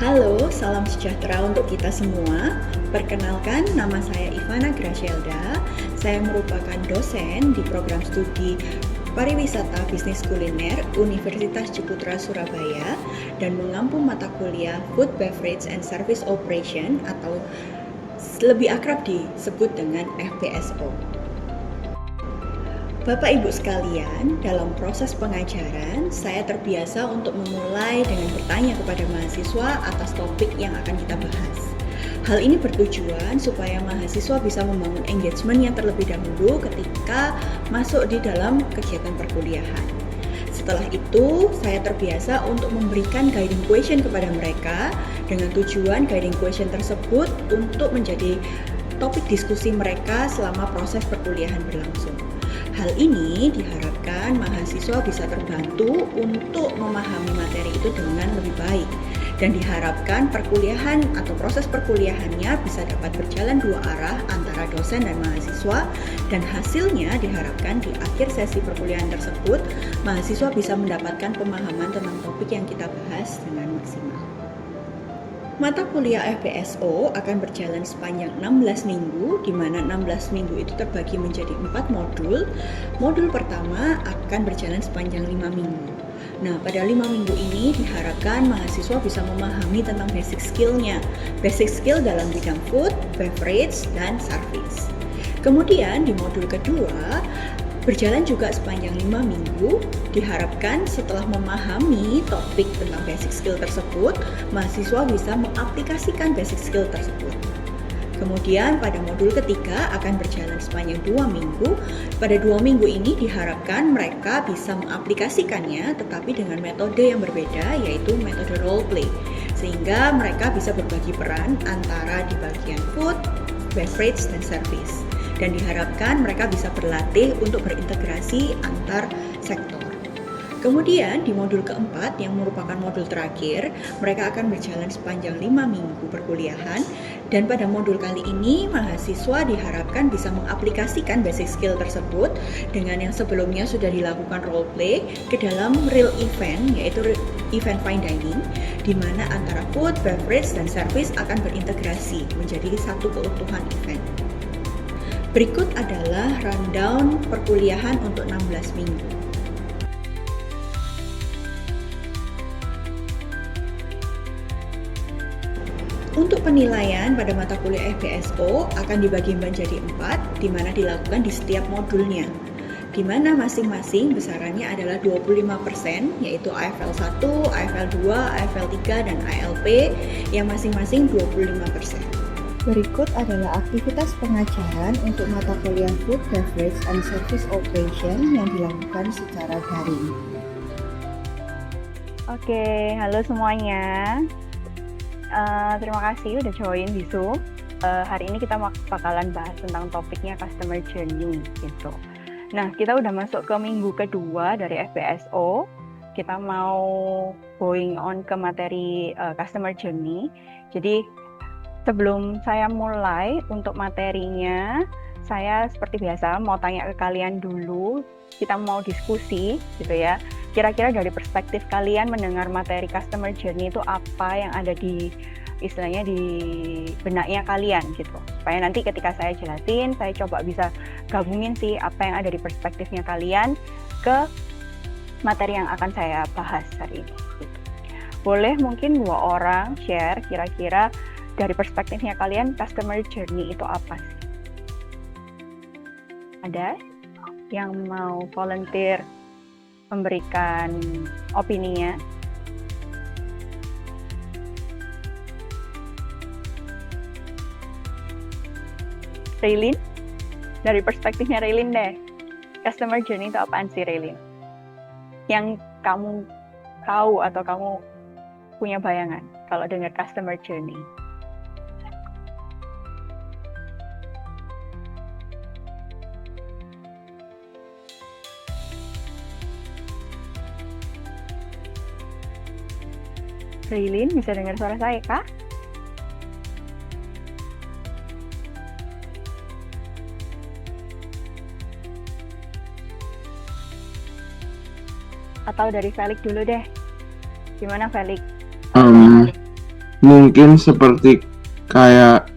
Halo, salam sejahtera untuk kita semua. Perkenalkan, nama saya Ivana Gracielda. Saya merupakan dosen di program studi Pariwisata Bisnis Kuliner Universitas Ciputra Surabaya dan mengampu mata kuliah Food Beverage and Service Operation atau lebih akrab disebut dengan FBSO. Bapak Ibu sekalian, dalam proses pengajaran, saya terbiasa untuk memulai dengan bertanya kepada mahasiswa atas topik yang akan kita bahas. Hal ini bertujuan supaya mahasiswa bisa membangun engagement yang terlebih dahulu ketika masuk di dalam kegiatan perkuliahan. Setelah itu, saya terbiasa untuk memberikan guiding question kepada mereka dengan tujuan guiding question tersebut untuk menjadi topik diskusi mereka selama proses perkuliahan berlangsung. Hal ini diharapkan mahasiswa bisa terbantu untuk memahami materi itu dengan lebih baik dan diharapkan perkuliahan atau proses perkuliahannya bisa dapat berjalan dua arah antara dosen dan mahasiswa dan hasilnya diharapkan di akhir sesi perkuliahan tersebut mahasiswa bisa mendapatkan pemahaman tentang topik yang kita bahas dengan maksimal. Mata kuliah FBSO akan berjalan sepanjang 16 minggu, di mana 16 minggu itu terbagi menjadi 4 modul. Modul pertama akan berjalan sepanjang 5 minggu. Nah, pada 5 minggu ini diharapkan mahasiswa bisa memahami tentang basic skill-nya. Basic skill dalam bidang food, beverage, dan service. Kemudian di modul kedua, berjalan juga sepanjang 5 minggu, diharapkan setelah memahami topik tentang basic skill tersebut, mahasiswa bisa mengaplikasikan basic skill tersebut. Kemudian pada modul ketiga akan berjalan sepanjang 2 minggu. Pada 2 minggu ini diharapkan mereka bisa mengaplikasikannya tetapi dengan metode yang berbeda, yaitu metode role play. Sehingga mereka bisa berbagi peran antara di bagian food, beverage, dan service. Dan diharapkan mereka bisa berlatih untuk berintegrasi antar sektor. Kemudian di modul keempat yang merupakan modul terakhir, mereka akan berjalan sepanjang 5 minggu perkuliahan dan pada modul kali ini mahasiswa diharapkan bisa mengaplikasikan basic skill tersebut dengan yang sebelumnya sudah dilakukan role play ke dalam real event, yaitu event fine dining, di mana antara food, beverage, dan service akan berintegrasi menjadi satu keutuhan event. Berikut adalah rundown perkuliahan untuk 16 minggu. Untuk penilaian pada mata kuliah FBSO akan dibagi menjadi 4, di mana dilakukan di setiap modulnya. Di mana masing-masing besarannya adalah 25%, yaitu AFL 1, AFL 2, AFL 3, dan ALP yang masing-masing 25%. Berikut adalah aktivitas pengajaran untuk mata kuliah Food, Beverage, and Service Operation yang dilakukan secara daring. Oke, halo semuanya. Terima kasih udah join di Zoom. Hari ini kita bakalan bahas tentang topiknya Customer Journey gitu. Nah, kita udah masuk ke minggu kedua dari FBSO. Kita mau going on ke materi Customer Journey. Jadi sebelum saya mulai untuk materinya, saya seperti biasa mau tanya ke kalian dulu. Kita mau diskusi gitu ya. Kira-kira dari perspektif kalian mendengar materi Customer Journey itu apa yang ada di istilahnya di benaknya kalian gitu. Supaya nanti ketika saya jelasin, saya coba bisa gabungin sih apa yang ada di perspektifnya kalian ke materi yang akan saya bahas hari ini. Gitu. Boleh mungkin 2 orang share kira-kira dari perspektifnya kalian Customer Journey itu apa sih? Ada yang mau volunteer memberikan opininya? Raylin? Dari perspektifnya Raylin deh. Customer Journey itu apaan sih, Raylin? Yang kamu tahu atau kamu punya bayangan kalau dengar Customer Journey? Raylin, bisa dengar suara saya kah? Atau dari Felix dulu deh. Gimana Felix? Um, mungkin seperti kayak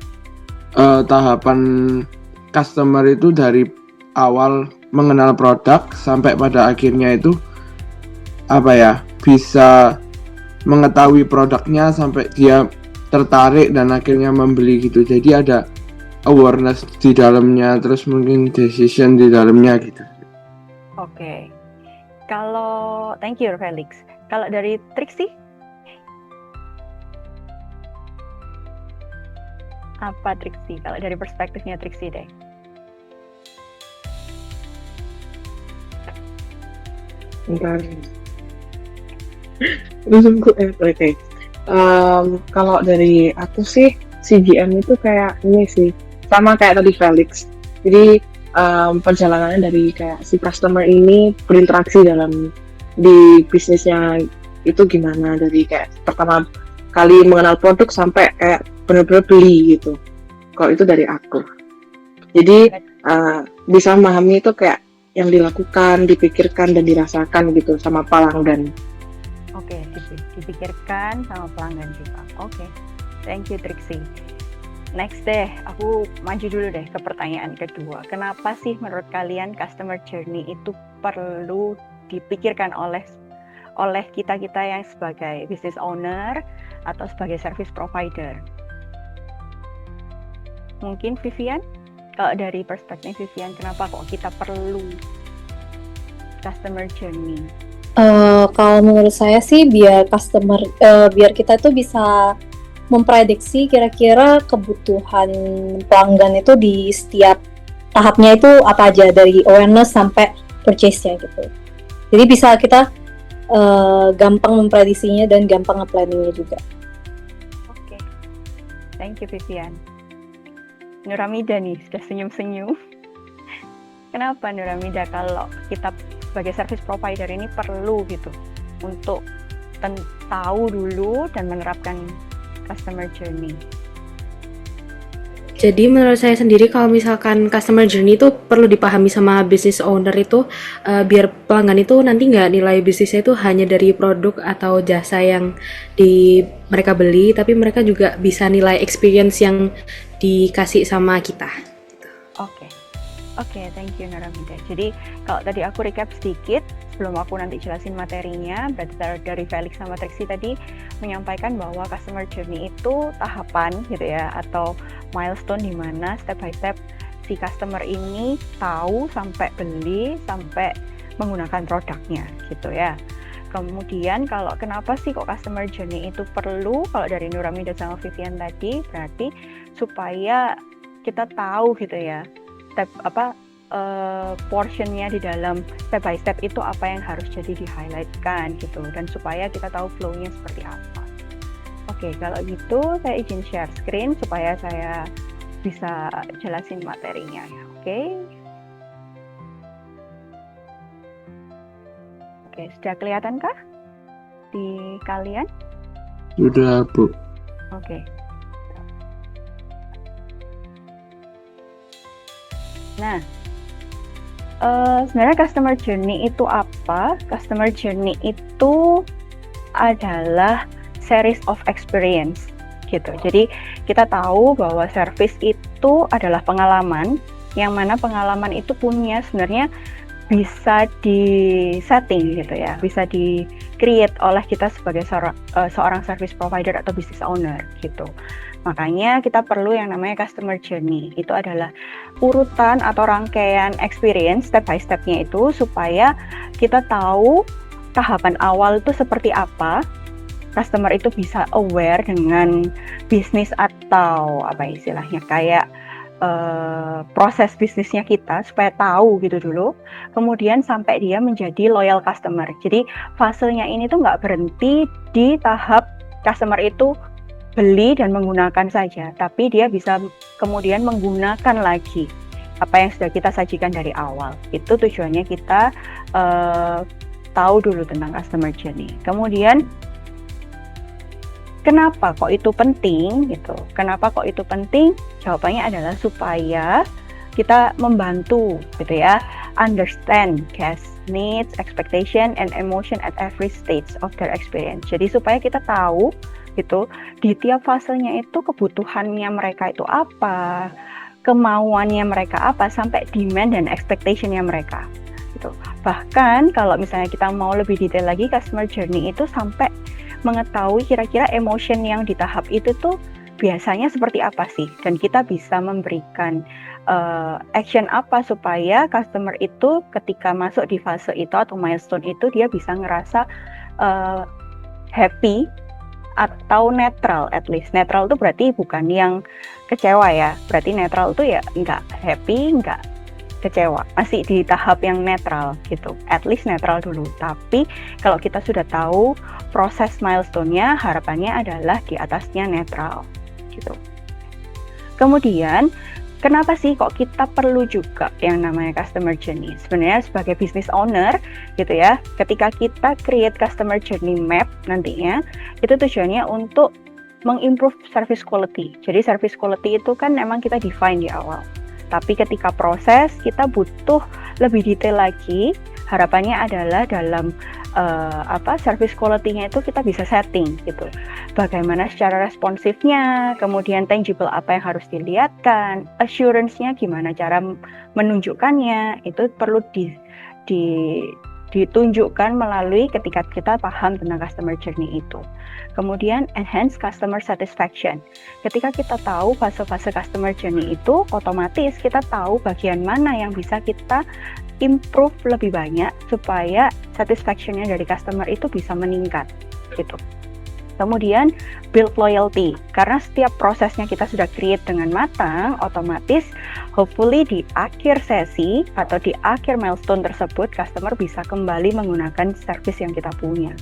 tahapan customer itu dari awal mengenal produk sampai pada akhirnya itu bisa mengetahui produknya sampai dia tertarik dan akhirnya membeli gitu. Jadi ada awareness di dalamnya, terus mungkin decision di dalamnya gitu. Oke. Kalau thank you Felix. Kalau dari Trixie? Apa Trixie? Kalau dari perspektifnya Trixie deh. Bentar. Oke. Kalau dari aku sih CGM itu kayak ini sih, sama kayak tadi Felix. Jadi perjalanannya dari kayak si customer ini berinteraksi di bisnisnya itu gimana, dari kayak pertama kali mengenal produk sampai kayak benar-benar beli gitu. Kalau itu dari aku. Jadi bisa memahami itu kayak yang dilakukan, dipikirkan dan dirasakan gitu sama pelanggan. Oke, dipikirkan sama pelanggan juga. Oke, thank you Trixie. Next deh, aku maju dulu deh ke pertanyaan kedua. Kenapa sih menurut kalian customer journey itu perlu dipikirkan oleh kita yang sebagai business owner atau sebagai service provider? Mungkin Vivian, kalau dari perspektif Vivian, kenapa kok kita perlu customer journey? Kalau menurut saya sih biar kita itu bisa memprediksi kira-kira kebutuhan pelanggan itu di setiap tahapnya itu apa aja, dari awareness sampai purchase-nya gitu. Jadi bisa kita gampang memprediksinya dan gampang nge-planningnya juga. Oke, thank you Vivian. Nuramida nih sudah senyum-senyum. Kenapa Nuramida kalau kita sebagai service provider ini perlu gitu untuk tahu dulu dan menerapkan customer journey? Jadi menurut saya sendiri kalau misalkan customer journey itu perlu dipahami sama business owner itu biar pelanggan itu nanti nggak nilai bisnisnya itu hanya dari produk atau jasa yang mereka beli, tapi mereka juga bisa nilai experience yang dikasih sama kita. Oke, thank you Nuramida. Jadi kalau tadi aku recap sedikit sebelum aku nanti jelasin materinya, berarti dari Felix sama Trixie tadi menyampaikan bahwa customer journey itu tahapan gitu ya, atau milestone di mana step by step si customer ini tahu sampai beli sampai menggunakan produknya gitu ya. Kemudian kalau kenapa sih kok customer journey itu perlu, kalau dari Nuramida sama Vivian tadi berarti supaya kita tahu gitu ya portionnya di dalam step by step itu apa yang harus jadi di-highlightkan gitu, dan supaya kita tahu flow-nya seperti apa. Oke, kalau gitu saya izin share screen supaya saya bisa jelasin materinya ya. Oke, sudah kelihatan kah di kalian? Sudah, Bu. Oke. Nah, sebenarnya customer journey itu apa? Customer journey itu adalah series of experience gitu. Jadi kita tahu bahwa service itu adalah pengalaman, yang mana pengalaman itu punya sebenarnya bisa di setting gitu ya, bisa di create oleh kita sebagai seorang service provider atau business owner gitu. Makanya kita perlu yang namanya customer journey. Itu adalah urutan atau rangkaian experience step by step-nya itu supaya kita tahu tahapan awal itu seperti apa. Customer itu bisa aware dengan bisnis atau apa istilahnya kayak proses bisnisnya kita supaya tahu gitu dulu. Kemudian sampai dia menjadi loyal customer. Jadi fasenya ini tuh nggak berhenti di tahap customer itu beli dan menggunakan saja, tapi dia bisa kemudian menggunakan lagi apa yang sudah kita sajikan dari awal. Itu tujuannya kita tahu dulu tentang customer journey. Kemudian kenapa kok itu penting gitu? Kenapa kok itu penting? Jawabannya adalah supaya kita membantu gitu ya, understand guest needs, expectation, and emotion at every stage of their experience. Jadi supaya kita tahu gitu. Di tiap fasenya itu kebutuhannya mereka itu apa, kemauannya mereka apa, sampai demand dan expectation-nya mereka gitu. Bahkan kalau misalnya kita mau lebih detail lagi, customer journey itu sampai mengetahui kira-kira emotion yang di tahap itu tuh biasanya seperti apa sih, dan kita bisa memberikan action apa supaya customer itu ketika masuk di fase itu atau milestone itu dia bisa ngerasa happy atau netral. At least netral itu berarti bukan yang kecewa ya, berarti netral itu ya nggak happy, nggak kecewa, masih di tahap yang netral gitu. At least netral dulu. Tapi kalau kita sudah tahu proses milestone-nya, harapannya adalah di atasnya netral gitu. Kemudian kenapa sih kok kita perlu juga yang namanya customer journey? Sebenarnya sebagai business owner gitu ya, ketika kita create customer journey map nantinya, itu tujuannya untuk mengimprove service quality. Jadi service quality itu kan memang kita define di awal. Tapi ketika proses kita butuh lebih detail lagi. Harapannya adalah dalam service quality-nya itu kita bisa setting gitu. Bagaimana secara responsifnya, kemudian tangible apa yang harus dilihatkan, assurance-nya gimana cara menunjukkannya, itu perlu ditunjukkan melalui ketika kita paham tentang customer journey itu. Kemudian enhance customer satisfaction. Ketika kita tahu fase-fase customer journey itu, otomatis kita tahu bagian mana yang bisa kita improve lebih banyak supaya satisfaction-nya dari customer itu bisa meningkat gitu. Kemudian build loyalty, karena setiap prosesnya kita sudah create dengan matang, otomatis hopefully di akhir sesi atau di akhir milestone tersebut customer bisa kembali menggunakan service yang kita punya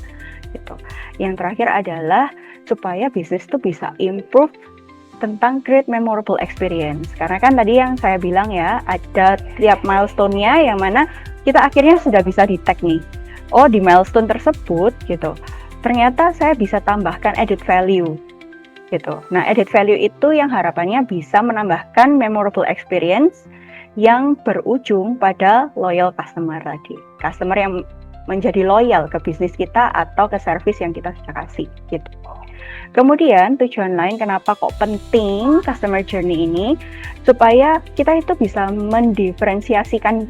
gitu. Yang terakhir adalah supaya bisnis itu bisa improve tentang create memorable experience. Karena kan tadi yang saya bilang ya, ada tiap milestone-nya yang mana kita akhirnya sudah bisa di-tag nih. Oh, di milestone tersebut gitu, ternyata saya bisa tambahkan added value gitu. Nah, added value itu yang harapannya bisa menambahkan memorable experience yang berujung pada loyal customer tadi. Customer yang menjadi loyal ke bisnis kita atau ke service yang kita sudah kasih gitu. Kemudian tujuan lain kenapa kok penting customer journey ini, supaya kita itu bisa mendiferensiasikan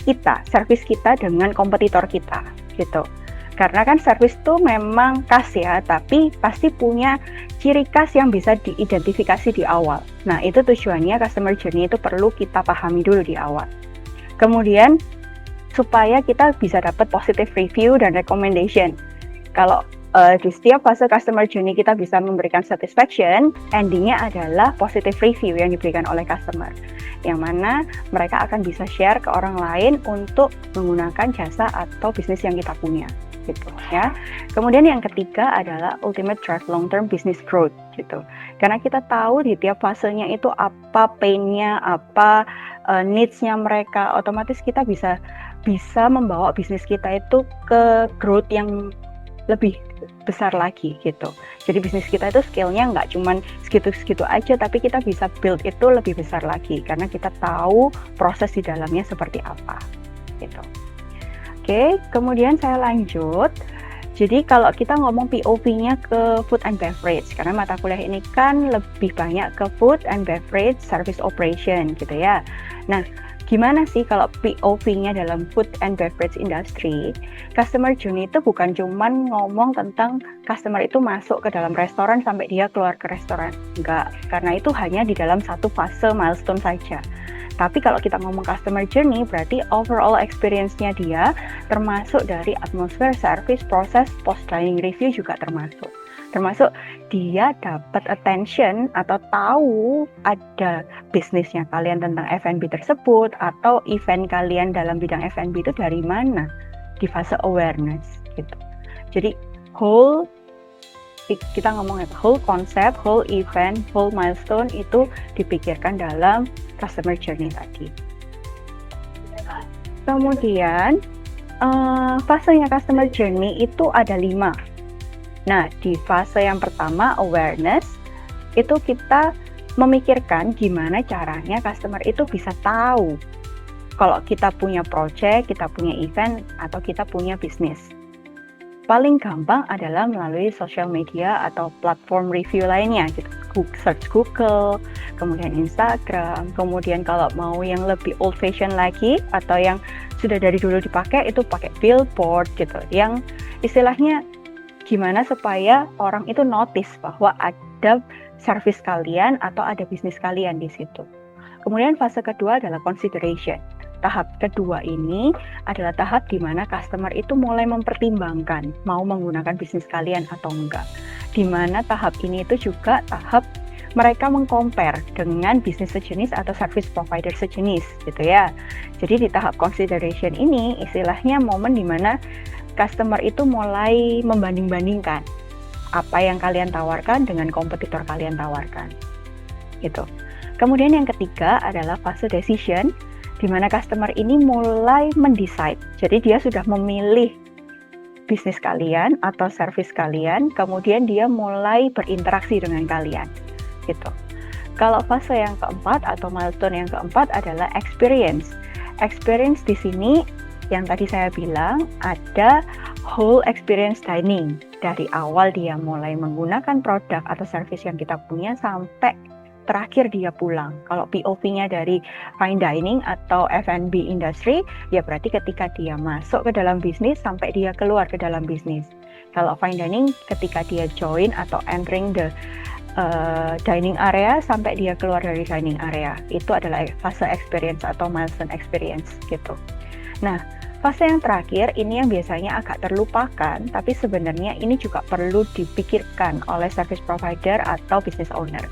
kita, service kita dengan kompetitor kita gitu. Karena kan service itu memang khas ya, tapi pasti punya ciri khas yang bisa diidentifikasi di awal. Nah, itu tujuannya customer journey itu perlu kita pahami dulu di awal. Kemudian supaya kita bisa dapat positive review dan recommendation. Kalau di setiap fase customer journey kita bisa memberikan satisfaction, endingnya adalah positive review yang diberikan oleh customer, yang mana mereka akan bisa share ke orang lain untuk menggunakan jasa atau bisnis yang kita punya gitu ya. Kemudian yang ketiga adalah ultimate drive long term business growth gitu, karena kita tahu di tiap fasenya itu apa pain-nya, apa needs-nya mereka, otomatis kita bisa membawa bisnis kita itu ke growth yang lebih besar lagi gitu. Jadi bisnis kita itu scale-nya nggak cuman segitu-segitu aja, tapi kita bisa build itu lebih besar lagi karena kita tahu proses di dalamnya seperti apa gitu. Oke, kemudian saya lanjut. Jadi kalau kita ngomong POV-nya ke food and beverage, karena mata kuliah ini kan lebih banyak ke food and beverage service operation gitu ya. Nah, gimana sih kalau POV-nya dalam food and beverage industry? Customer journey itu bukan cuman ngomong tentang customer itu masuk ke dalam restoran sampai dia keluar ke restoran. Enggak, karena itu hanya di dalam satu fase milestone saja. Tapi kalau kita ngomong customer journey, berarti overall experience-nya dia, termasuk dari atmosfer, service, proses, post-dining review juga termasuk. Termasuk dia dapat attention atau tahu ada bisnisnya kalian tentang F&B tersebut atau event kalian dalam bidang F&B itu dari mana di fase awareness gitu. Jadi kita ngomong whole konsep, whole event, whole milestone itu dipikirkan dalam customer journey tadi. Kemudian fasenya customer journey itu ada 5. Nah, di fase yang pertama, awareness, itu kita memikirkan gimana caranya customer itu bisa tahu kalau kita punya project, kita punya event, atau kita punya bisnis. paling gampang adalah melalui social media atau platform review lainnya gitu. Search Google, kemudian Instagram, kemudian kalau mau yang lebih old fashion lagi atau yang sudah dari dulu dipakai itu pakai billboard gitu. Yang istilahnya gimana supaya orang itu notice bahwa ada service kalian atau ada bisnis kalian di situ. Kemudian fase kedua adalah consideration. Tahap kedua ini adalah tahap di mana customer itu mulai mempertimbangkan mau menggunakan bisnis kalian atau enggak. Di mana tahap ini itu juga tahap mereka meng-compare dengan bisnis sejenis atau service provider sejenis gitu ya. Jadi di tahap consideration ini istilahnya momen di mana customer itu mulai membanding-bandingkan apa yang kalian tawarkan dengan kompetitor kalian tawarkan. Gitu. Kemudian yang ketiga adalah fase decision, di mana customer ini mulai mendecide. Jadi dia sudah memilih bisnis kalian atau service kalian, kemudian dia mulai berinteraksi dengan kalian. Gitu. Kalau fase yang keempat atau milestone yang keempat adalah experience. Experience di sini yang tadi saya bilang ada whole experience dining. Dari awal dia mulai menggunakan produk atau service yang kita punya sampai terakhir dia pulang. Kalau POV-nya dari fine dining atau F&B industry, ya berarti ketika dia masuk ke dalam bisnis sampai dia keluar ke dalam bisnis. Kalau fine dining, ketika dia join atau entering the dining area sampai dia keluar dari dining area, itu adalah fase experience atau milestone experience gitu. Nah, fase yang terakhir ini yang biasanya agak terlupakan, tapi sebenarnya ini juga perlu dipikirkan oleh service provider atau business owner,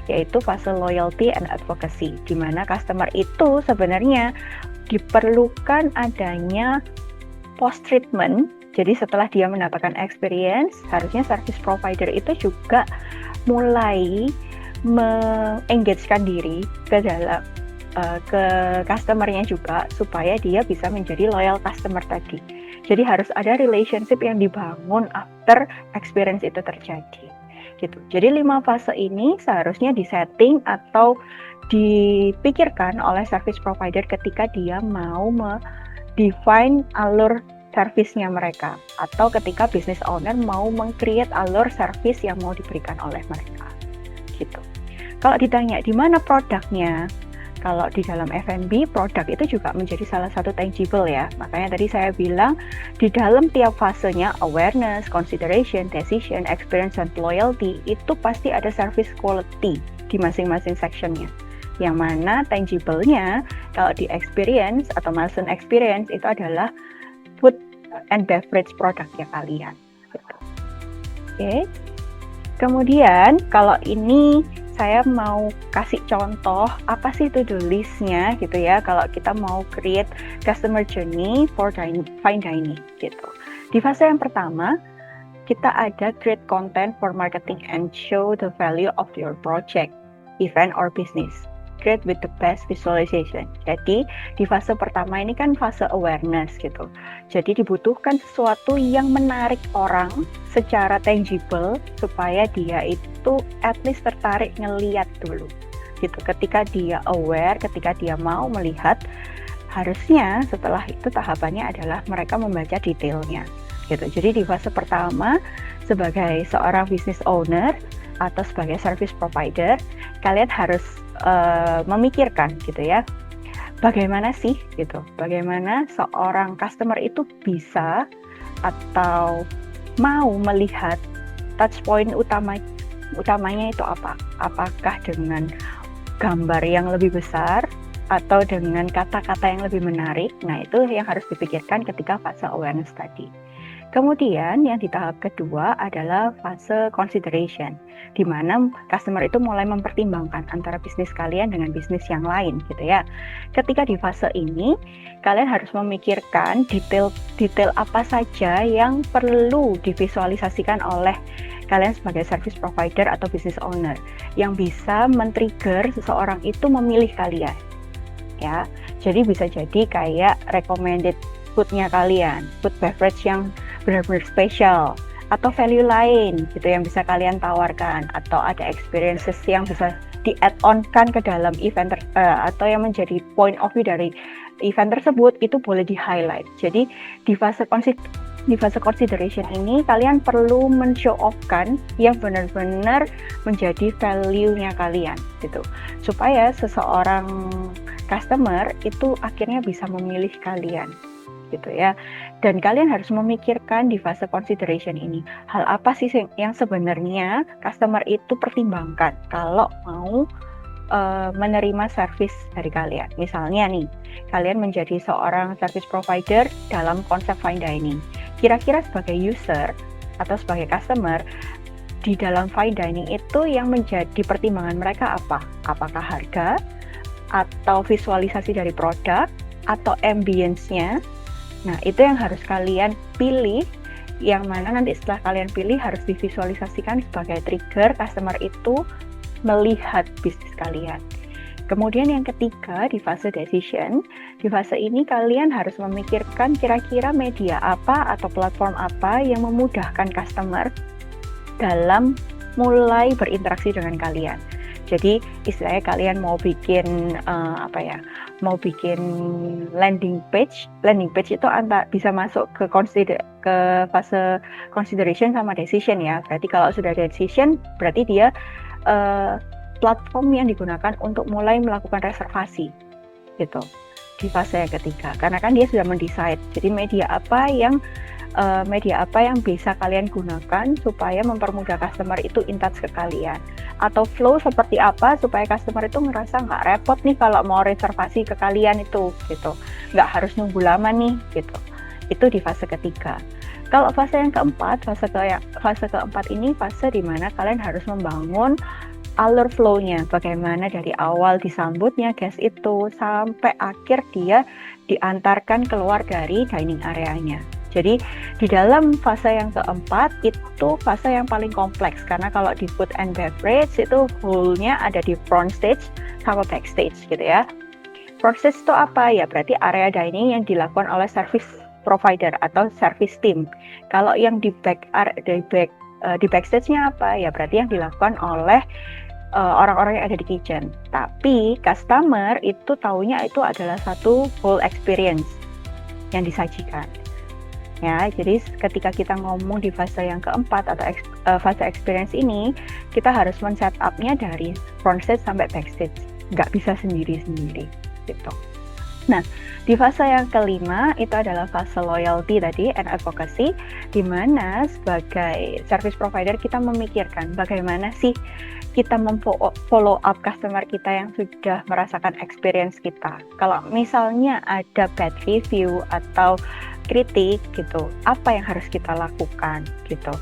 yaitu fase loyalty and advocacy, di mana customer itu sebenarnya diperlukan adanya post treatment. Jadi setelah dia mendapatkan experience, harusnya service provider itu juga mulai mengengage-kan diri ke dalam ke customer-nya juga supaya dia bisa menjadi loyal customer tadi. Jadi harus ada relationship yang dibangun after experience itu terjadi. Gitu. Jadi 5 fase ini seharusnya disetting atau dipikirkan oleh service provider ketika dia mau define alur service-nya mereka atau ketika business owner mau meng-create alur service yang mau diberikan oleh mereka. Gitu. Kalau ditanya di mana produknya, kalau di dalam F&B, produk itu juga menjadi salah satu tangible ya. Makanya tadi saya bilang, di dalam tiap fasenya, awareness, consideration, decision, experience, dan loyalty, itu pasti ada service quality di masing-masing sectionnya. Yang mana tangible-nya, kalau di experience atau milestone experience, itu adalah food and beverage produknya kalian. Gitu. Oke. Kemudian, kalau ini saya mau kasih contoh apa sih to-do list-nya gitu ya kalau kita mau create customer journey for fine dining gitu. Di fase yang pertama, kita ada create content for marketing and show the value of your project, event or business. Create with the best visualization. Jadi di fase pertama ini kan fase awareness gitu. Jadi dibutuhkan sesuatu yang menarik orang secara tangible supaya dia itu at least tertarik ngeliat dulu. Gitu. Ketika dia aware, ketika dia mau melihat, harusnya setelah itu tahapannya adalah mereka membaca detailnya. Gitu. Jadi di fase pertama sebagai seorang business owner atau sebagai service provider, kalian harus memikirkan gitu ya, bagaimana sih gitu, bagaimana seorang customer itu bisa atau mau melihat touch point utamanya itu apa? Apakah dengan gambar yang lebih besar atau dengan kata-kata yang lebih menarik? Nah, itu yang harus dipikirkan ketika fase awareness tadi. Kemudian yang di tahap kedua adalah fase consideration, di mana customer itu mulai mempertimbangkan antara bisnis kalian dengan bisnis yang lain gitu ya. Ketika di fase ini, kalian harus memikirkan detail apa saja yang perlu divisualisasikan oleh kalian sebagai service provider atau business owner yang bisa men-trigger seseorang itu memilih kalian. Ya, jadi bisa jadi kayak recommended food-nya kalian, food beverage yang benar-benar spesial atau value lain gitu yang bisa kalian tawarkan atau ada experiences yang bisa di-add-on-kan ke dalam event atau yang menjadi point of view dari event tersebut itu boleh di-highlight. Jadi di fase di fase consideration ini kalian perlu men-show off-kan yang benar-benar menjadi value-nya kalian gitu. Supaya seseorang customer itu akhirnya bisa memilih kalian gitu ya. Dan kalian harus memikirkan di fase consideration ini, hal apa sih yang sebenarnya customer itu pertimbangkan kalau mau menerima service dari kalian. Misalnya nih, kalian menjadi seorang service provider dalam konsep fine dining. Kira-kira sebagai user atau sebagai customer di dalam fine dining itu yang menjadi pertimbangan mereka apa? Apakah harga, atau visualisasi dari produk, atau ambience-nya? Nah, itu yang harus kalian pilih, yang mana nanti setelah kalian pilih harus divisualisasikan sebagai trigger customer itu melihat bisnis kalian. Kemudian yang ketiga, di fase decision, di fase ini kalian harus memikirkan kira-kira media apa atau platform apa yang memudahkan customer dalam mulai berinteraksi dengan kalian. Jadi istilahnya kalian mau bikin mau bikin landing page itu bisa masuk ke fase consideration sama decision ya. Berarti kalau sudah decision, berarti dia platform yang digunakan untuk mulai melakukan reservasi gitu di fase yang ketiga, karena kan dia sudah mendesain. Jadi media apa yang bisa kalian gunakan supaya mempermudah customer itu in touch ke kalian, atau flow seperti apa supaya customer itu ngerasa nggak repot nih kalau mau reservasi ke kalian itu gitu, nggak harus nunggu lama nih gitu. Itu di fase ketiga. Kalau fase yang keempat, fase keempat ini fase di mana kalian harus membangun alur flow-nya, bagaimana dari awal disambutnya guest itu sampai akhir dia diantarkan keluar dari dining area-nya. Jadi di dalam fase yang keempat itu fase yang paling kompleks, karena kalau di food and beverage itu whole-nya ada di front stage sama backstage gitu ya. Front stage itu apa ya? Berarti area dining yang dilakukan oleh service provider atau service team. Kalau yang di backstage-nya apa ya? Berarti yang dilakukan oleh orang-orang yang ada di kitchen. Tapi customer itu taunya itu adalah satu whole experience yang disajikan. Ya, jadi ketika kita ngomong di fase yang keempat atau fase experience ini, kita harus men-set up-nya dari front stage sampai backstage. Nggak bisa sendiri-sendiri gitu. Nah, di fase yang kelima itu adalah fase loyalty tadi and advocacy, di mana sebagai service provider kita memikirkan bagaimana sih kita follow up customer kita yang sudah merasakan experience kita. Kalau misalnya ada bad review atau kritik gitu, apa yang harus kita lakukan gitu.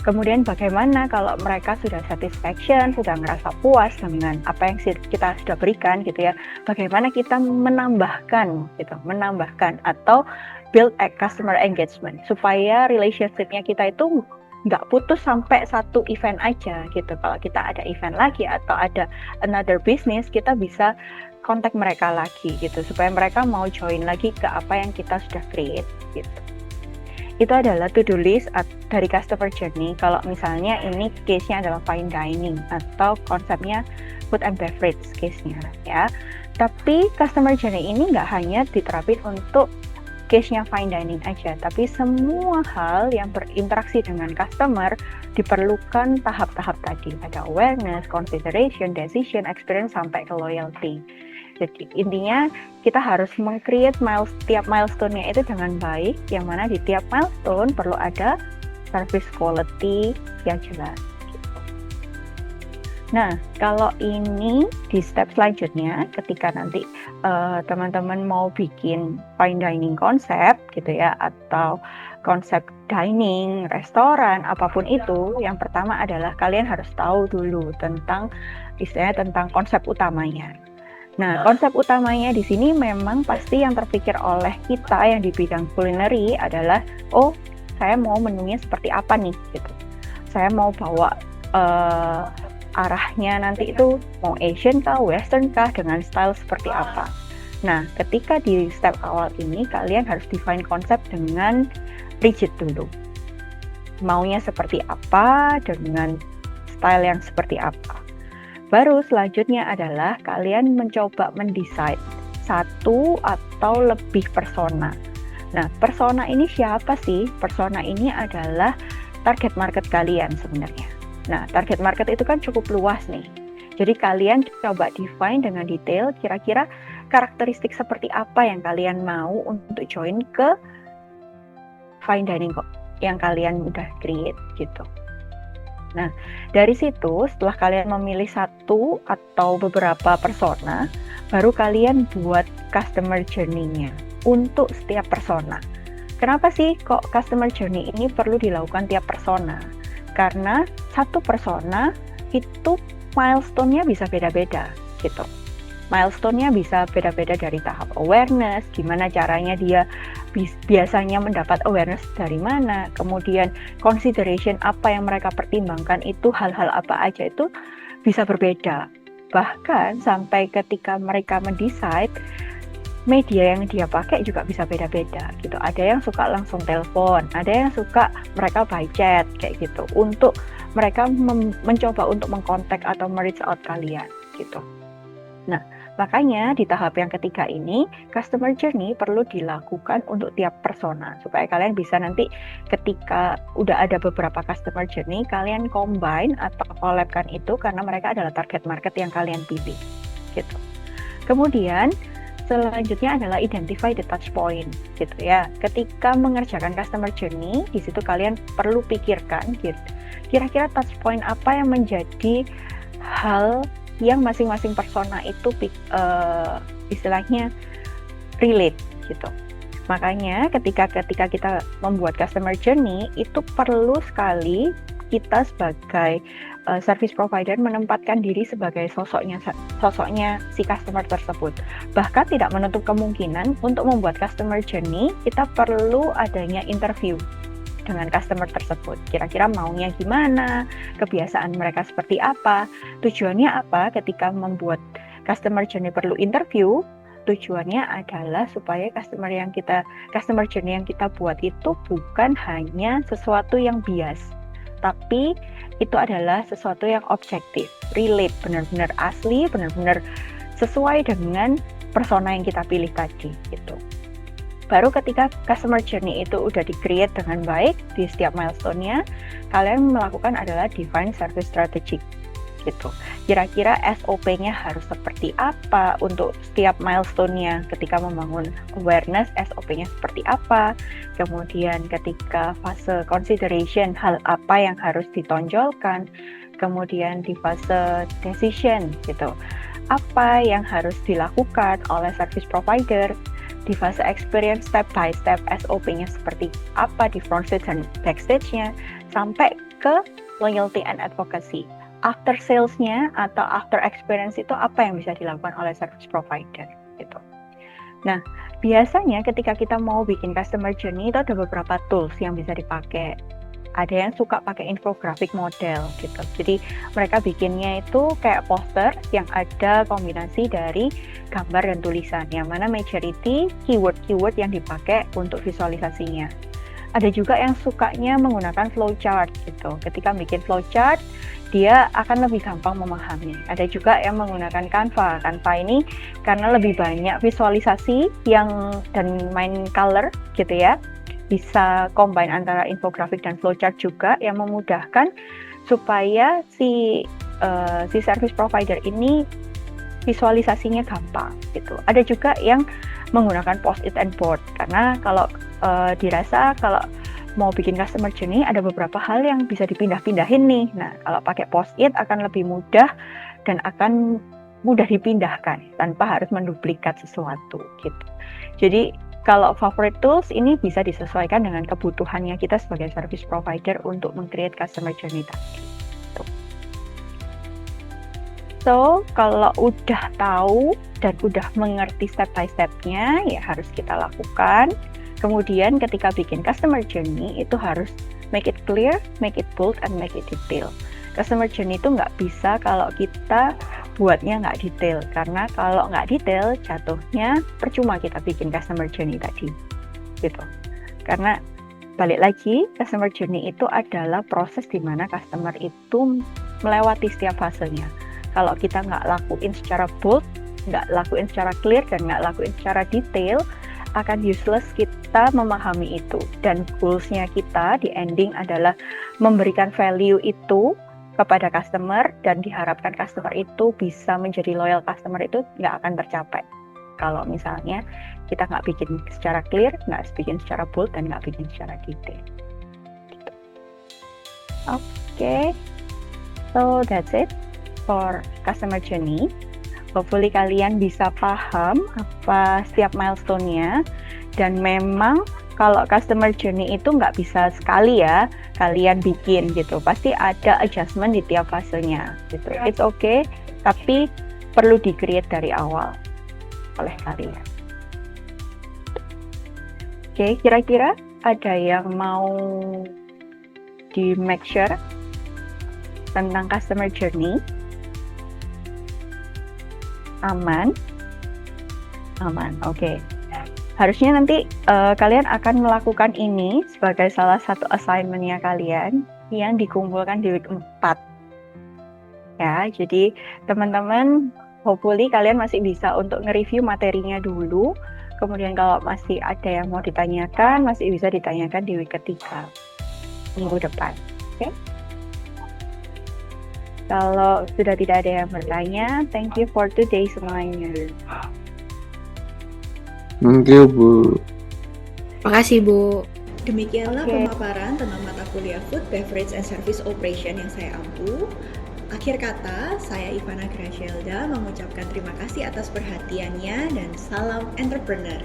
Kemudian bagaimana kalau mereka sudah satisfaction, sudah ngerasa puas dengan apa yang kita sudah berikan gitu ya, bagaimana kita menambahkan atau build a customer engagement supaya relationship-nya kita itu nggak putus sampai satu event aja gitu. Kalau kita ada event lagi atau ada another business, kita bisa kontak mereka lagi gitu supaya mereka mau join lagi ke apa yang kita sudah create gitu. Itu adalah to-do list dari customer journey. Kalau misalnya ini case-nya adalah fine dining atau konsepnya food and beverage case-nya ya. Tapi customer journey ini nggak hanya diterapin untuk case-nya fine dining aja, tapi semua hal yang berinteraksi dengan customer diperlukan tahap-tahap tadi. Ada awareness, consideration, decision, experience, sampai ke loyalty. Jadi intinya kita harus meng-create tiap milestone-nya itu dengan baik, yang mana di tiap milestone perlu ada service quality yang jelas. Nah, kalau ini di step selanjutnya, ketika nanti teman-teman mau bikin fine dining konsep gitu ya, atau konsep dining, restoran, apapun itu, yang pertama adalah kalian harus tahu dulu tentang konsep utamanya. Nah, konsep utamanya di sini memang pasti yang terpikir oleh kita yang di bidang culinary adalah, oh, saya mau menunya seperti apa nih gitu. Saya mau bawa arahnya nanti itu mau Asian kah, Western kah, dengan style seperti apa. Nah, ketika di step awal ini kalian harus define konsep dengan rigid dulu. Maunya seperti apa dengan style yang seperti apa. Baru selanjutnya adalah kalian mencoba mendesain satu atau lebih persona. Nah, persona ini siapa sih? Persona ini adalah target market kalian sebenarnya. Nah, target market itu kan cukup luas nih. Jadi kalian coba define dengan detail kira-kira karakteristik seperti apa yang kalian mau untuk join ke fine dining kok yang kalian udah create gitu. Nah, dari situ setelah kalian memilih satu atau beberapa persona, baru kalian buat customer journey-nya untuk setiap persona. Kenapa sih kok customer journey ini perlu dilakukan tiap persona? Karena satu persona itu milestone-nya bisa beda-beda gitu. Milestone-nya bisa beda-beda dari tahap awareness, gimana caranya dia biasanya mendapat awareness dari mana, kemudian consideration apa yang mereka pertimbangkan itu hal-hal apa aja itu bisa berbeda. Bahkan sampai ketika mereka mendesain media yang dia pakai juga bisa beda-beda gitu. Ada yang suka langsung telepon, ada yang suka mereka by chat kayak gitu. Untuk mereka mencoba untuk mengkontak atau reach out kalian gitu. Nah, makanya di tahap yang ketiga ini customer journey perlu dilakukan untuk tiap persona supaya kalian bisa nanti ketika udah ada beberapa customer journey kalian combine atau collabkan itu karena mereka adalah target market yang kalian pilih gitu. Kemudian selanjutnya adalah identify the touch point gitu ya. Ketika mengerjakan customer journey, di situ kalian perlu pikirkan gitu. Kira-kira touch point apa yang menjadi hal yang masing-masing persona itu istilahnya relate gitu. Makanya ketika kita membuat customer journey itu perlu sekali kita sebagai service provider menempatkan diri sebagai sosoknya si customer tersebut. Bahkan tidak menutup kemungkinan untuk membuat customer journey kita perlu adanya interview dengan customer tersebut. Kira-kira maunya gimana, kebiasaan mereka seperti apa, tujuannya apa ketika membuat customer journey perlu interview. Tujuannya adalah supaya customer journey yang kita buat itu bukan hanya sesuatu yang bias, tapi itu adalah sesuatu yang objektif, relate, benar-benar asli, benar-benar sesuai dengan persona yang kita pilih tadi gitu. Baru ketika customer journey itu udah di-create dengan baik di setiap milestone-nya, kalian melakukan adalah define service strategy gitu. Kira-kira SOP-nya harus seperti apa untuk setiap milestone-nya. Ketika membangun awareness, SOP-nya seperti apa. Kemudian ketika fase consideration, hal apa yang harus ditonjolkan. Kemudian di fase decision gitu, apa yang harus dilakukan oleh service provider. Di fase experience step by step SOP-nya seperti apa di front stage dan backstage-nya, sampai ke loyalty and advocacy. After sales-nya atau after experience itu apa yang bisa dilakukan oleh service provider gitu. Nah, biasanya ketika kita mau bikin customer journey itu ada beberapa tools yang bisa dipakai. Ada yang suka pakai infographic model gitu. Jadi mereka bikinnya itu kayak poster yang ada kombinasi dari gambar dan tulisan, yang mana majority keyword-keyword yang dipakai untuk visualisasinya. Ada juga yang sukanya menggunakan flowchart gitu. Ketika bikin flowchart, dia akan lebih gampang memahami. Ada juga yang menggunakan Canva. Canva ini karena lebih banyak visualisasi dan main color gitu ya. Bisa combine antara infografik dan flowchart juga yang memudahkan supaya si service provider ini visualisasinya gampang gitu. Ada juga yang menggunakan post-it and board karena kalau dirasa kalau mau bikin customer journey ada beberapa hal yang bisa dipindah-pindahin nih. Nah, kalau pakai post-it akan lebih mudah dan akan mudah dipindahkan tanpa harus menduplikat sesuatu gitu. Jadi kalau favorite tools ini bisa disesuaikan dengan kebutuhannya kita sebagai service provider untuk meng-create customer journey tadi. So, kalau udah tahu dan udah mengerti step by step-nya, ya harus kita lakukan. Kemudian ketika bikin customer journey, itu harus make it clear, make it bold, and make it detail. Customer journey itu nggak bisa kalau kita buatnya nggak detail, karena kalau nggak detail, jatuhnya percuma kita bikin customer journey tadi. Gitu. Karena balik lagi, customer journey itu adalah proses di mana customer itu melewati setiap fasenya. Kalau kita nggak lakuin secara bold, nggak lakuin secara clear, dan nggak lakuin secara detail, akan useless kita memahami itu. Dan goals-nya kita di ending adalah memberikan value itu kepada customer, dan diharapkan customer itu bisa menjadi loyal customer itu nggak akan tercapai kalau misalnya kita nggak bikin secara clear, nggak bikin secara bold, dan nggak bikin secara detail. Gitu. Oke. So that's it for customer journey. Hopefully kalian bisa paham apa setiap milestone-nya, dan memang kalau customer journey itu nggak bisa sekali ya kalian bikin gitu, pasti ada adjustment di tiap fasenya gitu. It's okay, tapi perlu di-create dari awal oleh kalian. Oke, kira-kira ada yang mau di make sure tentang customer journey? Aman? Aman, oke. Harusnya nanti kalian akan melakukan ini sebagai salah satu assignment-nya kalian yang dikumpulkan di week 4. Ya, jadi teman-teman, hopefully kalian masih bisa untuk nge-review materinya dulu. Kemudian kalau masih ada yang mau ditanyakan, masih bisa ditanyakan di week ketiga, minggu depan. Oke? Kalau sudah tidak ada yang bertanya, thank you for today semuanya. Thank you, Bu. Makasih, Bu. Demikianlah Oke. pemaparan tentang mata kuliah Food, Beverage, and Service Operation yang saya ampu. Akhir kata, saya Ivana Gracielda mengucapkan terima kasih atas perhatiannya dan salam entrepreneur.